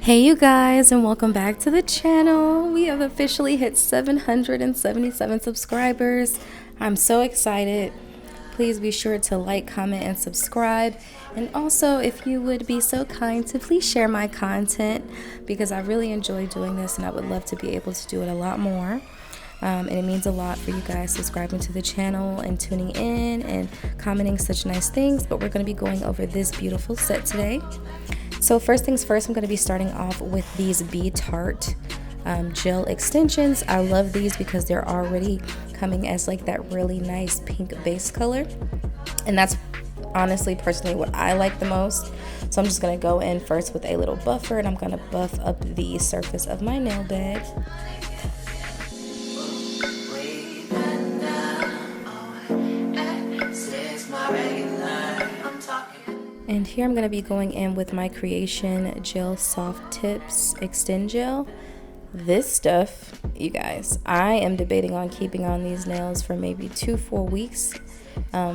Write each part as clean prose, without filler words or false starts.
Hey you guys, and welcome back to the channel. We have officially hit 777 subscribers. I'm so excited. Please be sure to like, comment, and subscribe. And also, if you would be so kind to please share my content, because I really enjoy doing this and I would love to be able to do it a lot more. And it means a lot for you guys subscribing to the channel and tuning in and commenting such nice things. But we're going to be going over this beautiful set today. So first things first, I'm going to be starting off with these Be Tarte gel extensions. I love these because they're already coming as like that really nice pink base color. And that's honestly personally what I like the most. So I'm just going to go in first with a little buffer, and I'm going to buff up the surface of my nail bed. And here I'm going to be going in with my Creation Gel Soft Tips Extend Gel. This stuff, you guys, I am debating on keeping on these nails for maybe 2-4 weeks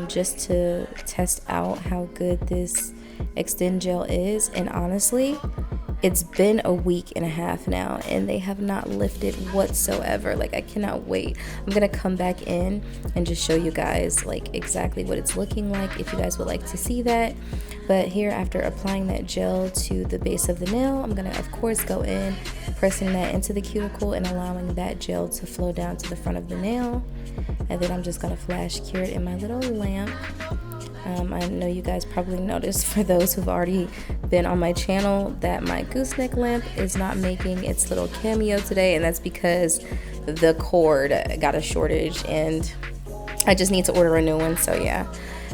just to test out how good this Extend Gel is. And honestly, it's been a week and a half now and they have not lifted whatsoever. Like, I cannot wait. I'm gonna come back in and just show you guys like exactly what it's looking like if you guys would like to see that. But here, after applying that gel to the base of the nail, I'm gonna of course go in, pressing that into the cuticle and allowing that gel to flow down to the front of the nail. And then I'm just gonna flash cure it in my little lamp. I know you guys probably noticed, for those who've already been on my channel, that my gooseneck lamp is not making its little cameo today, and that's because the cord got a shortage and I just need to order a new one. So yeah,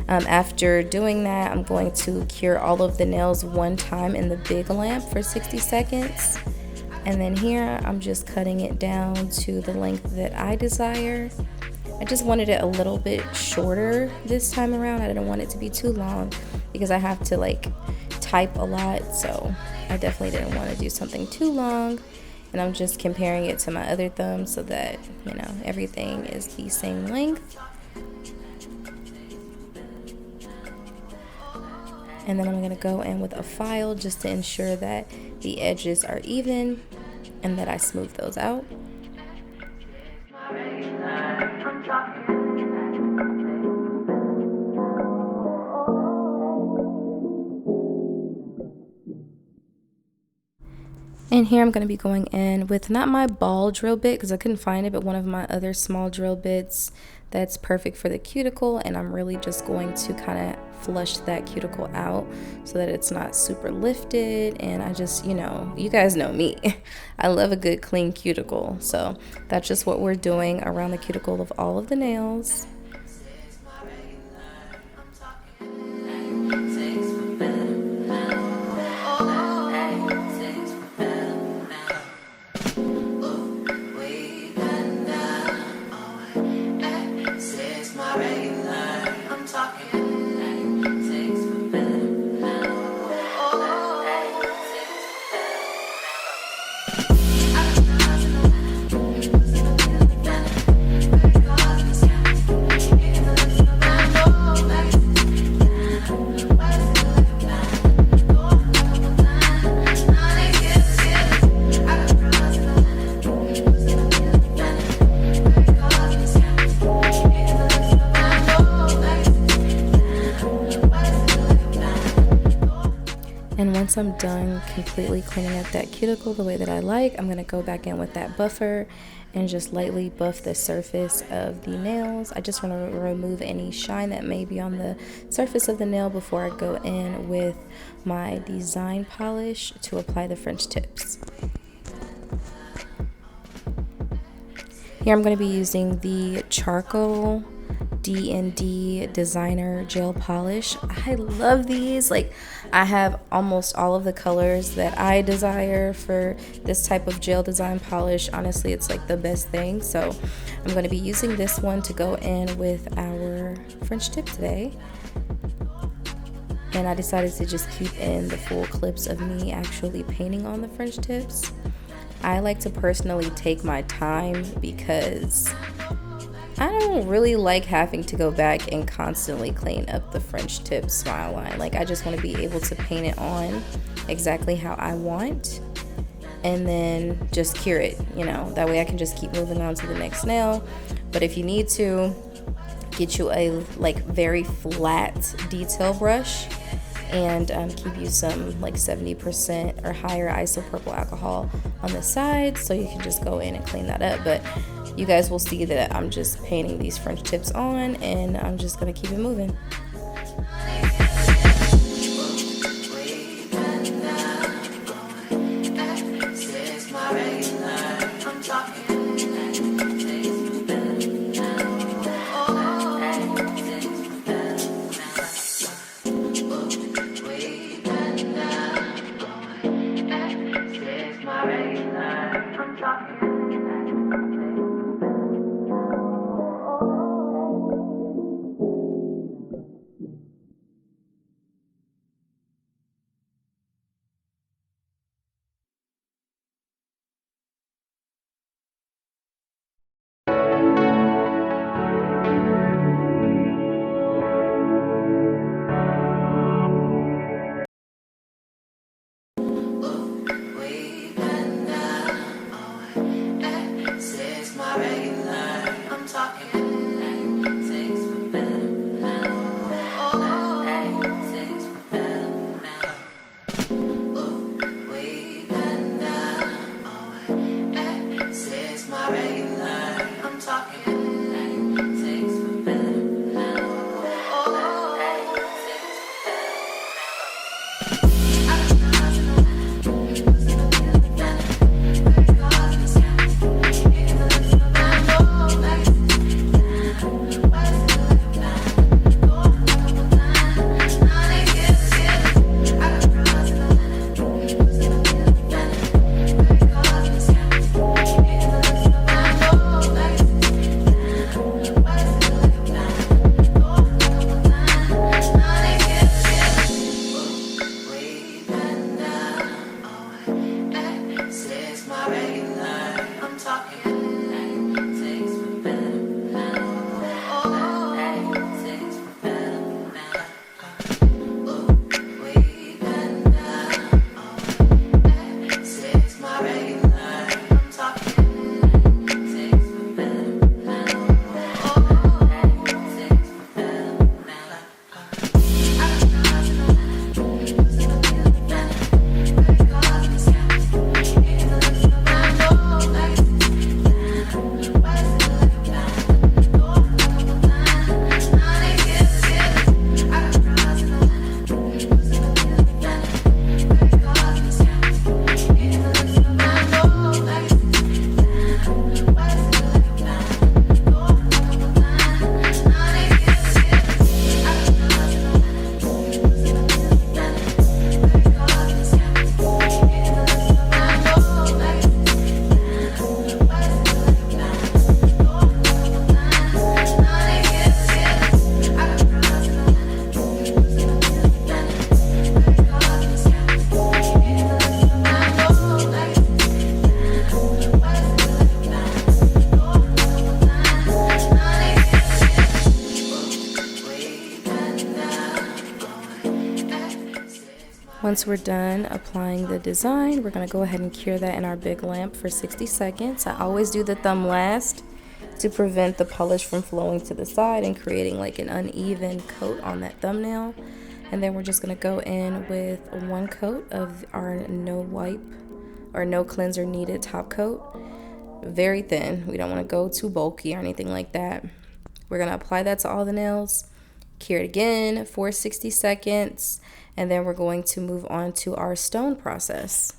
after doing that, I'm going to cure all of the nails one time in the big lamp for 60 seconds. And then here, I'm just cutting it down to the length that I desire. I just wanted it a little bit shorter this time around. I didn't want it to be too long because I have to like type a lot, so I definitely didn't want to do something too long. And I'm just comparing it to my other thumb so that, you know, everything is the same length. And then I'm going to go in with a file just to ensure that the edges are even and that I smooth those out. And here I'm going to be going in with not my ball drill bit because I couldn't find it, but one of my other small drill bits that's perfect for the cuticle. And I'm really just going to kind of flush that cuticle out so that it's not super lifted. And I just, you know, you guys know me. I love a good clean cuticle. So that's just what we're doing around the cuticle of all of the nails. And once I'm done completely cleaning up that cuticle the way that I like, I'm going to go back in with that buffer and just lightly buff the surface of the nails. I just want to remove any shine that may be on the surface of the nail before I go in with my design polish to apply the French tips. Here I'm going to be using the charcoal D&D designer gel polish. I love these. Like, I have almost all of the colors that I desire for this type of gel design polish. Honestly, it's like the best thing. So I'm going to be using this one to go in with our French tip today. And I decided to just keep in the full clips of me actually painting on the French tips. I like to personally take my time because I don't really like having to go back and constantly clean up the French tip smile line. Like, I just want to be able to paint it on exactly how I want and then just cure it, you know. That way I can just keep moving on to the next nail. But if you need to, get you a like very flat detail brush and keep you some like 70% or higher isopropyl alcohol on the side so you can just go in and clean that up. But you guys will see that I'm just painting these French tips on and I'm just gonna keep it moving. Once we're done applying the design, we're going to go ahead and cure that in our big lamp for 60 seconds. I always do the thumb last to prevent the polish from flowing to the side and creating like an uneven coat on that thumbnail. And then we're just going to go in with one coat of our no wipe or no cleanser needed top coat. Very thin. We don't want to go too bulky or anything like that. We're going to apply that to all the nails, cure it again for 60 seconds, and then we're going to move on to our stone process.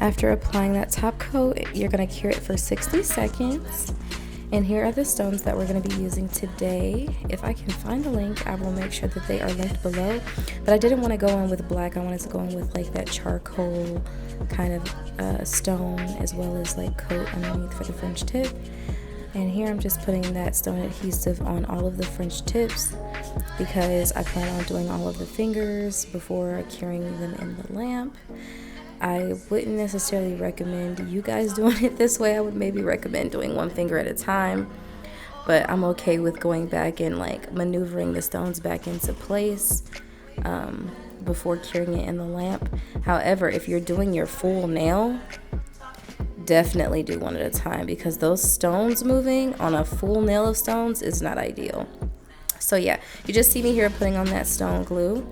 After applying that top coat, you're going to cure it for 60 seconds. And here are the stones that we're going to be using today. If I can find the link, I will make sure that they are linked below. But I didn't want to go in with black. I wanted to go in with like that charcoal kind of stone, as well as like coat underneath for the French tip. And here I'm just putting that stone adhesive on all of the French tips because I plan on doing all of the fingers before curing them in the lamp. I wouldn't necessarily recommend you guys doing it this way. I would maybe recommend doing one finger at a time, but I'm okay with going back and like maneuvering the stones back into place before curing it in the lamp. However, if you're doing your full nail, definitely do one at a time because those stones moving on a full nail of stones is not ideal. So yeah, you just see me here putting on that stone glue.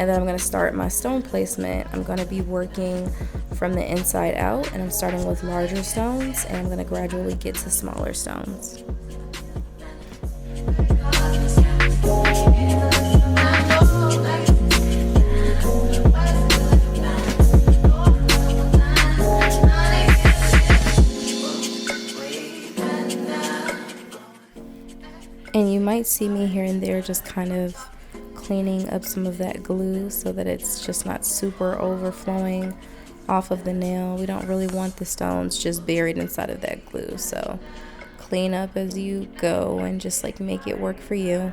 And then I'm going to start my stone placement. I'm going to be working from the inside out, and I'm starting with larger stones, and I'm going to gradually get to smaller stones. And you might see me here and there just kind of cleaning up some of that glue so that it's just not super overflowing off of the nail. We don't really want the stones just buried inside of that glue, so clean up as you go and just like make it work for you.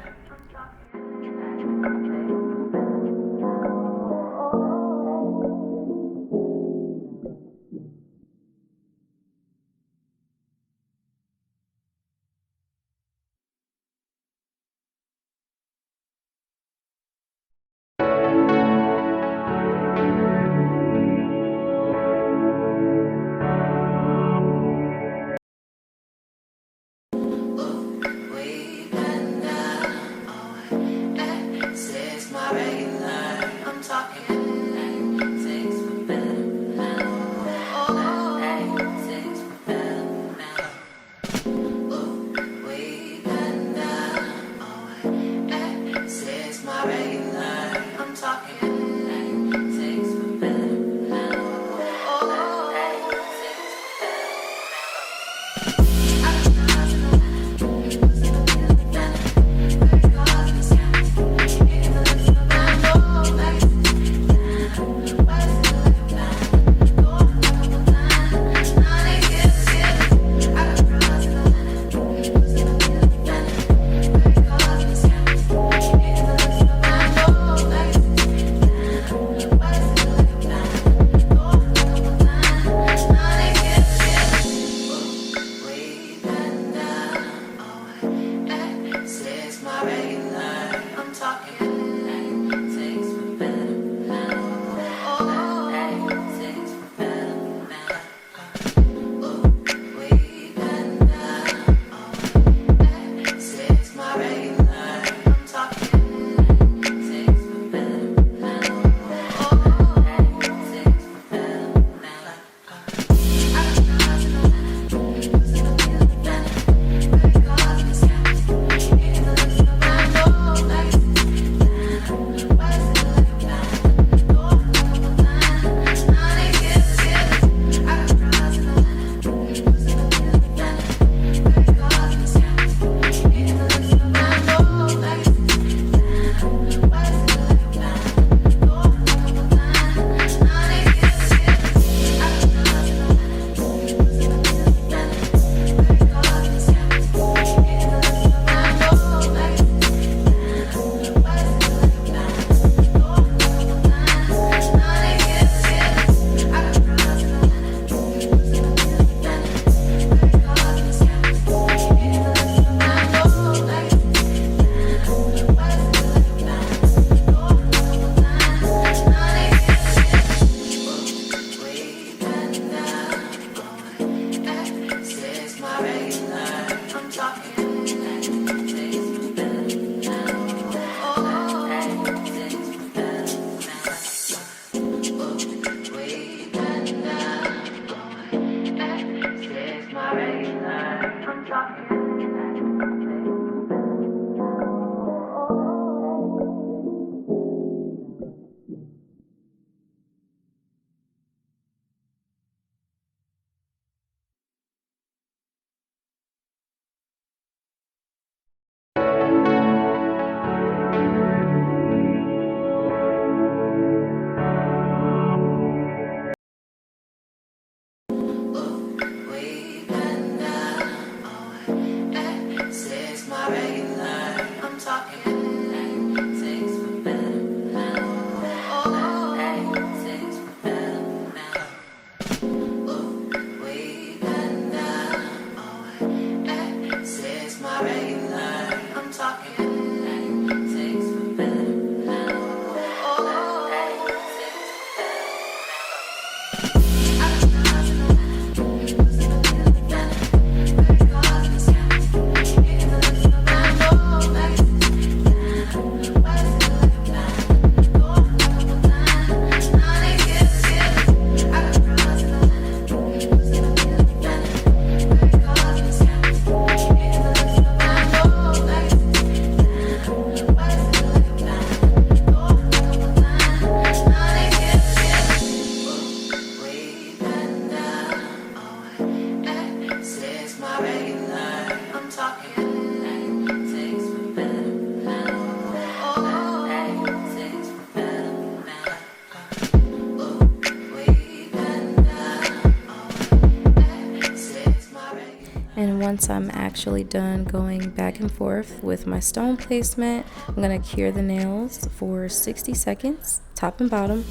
And once I'm actually done going back and forth with my stone placement, I'm going to cure the nails for 60 seconds, top and bottom,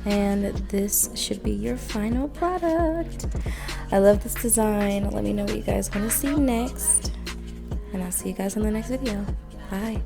and this should be your final product. I love this design. Let me know what you guys want to see next, and I'll see you guys in the next video. Bye.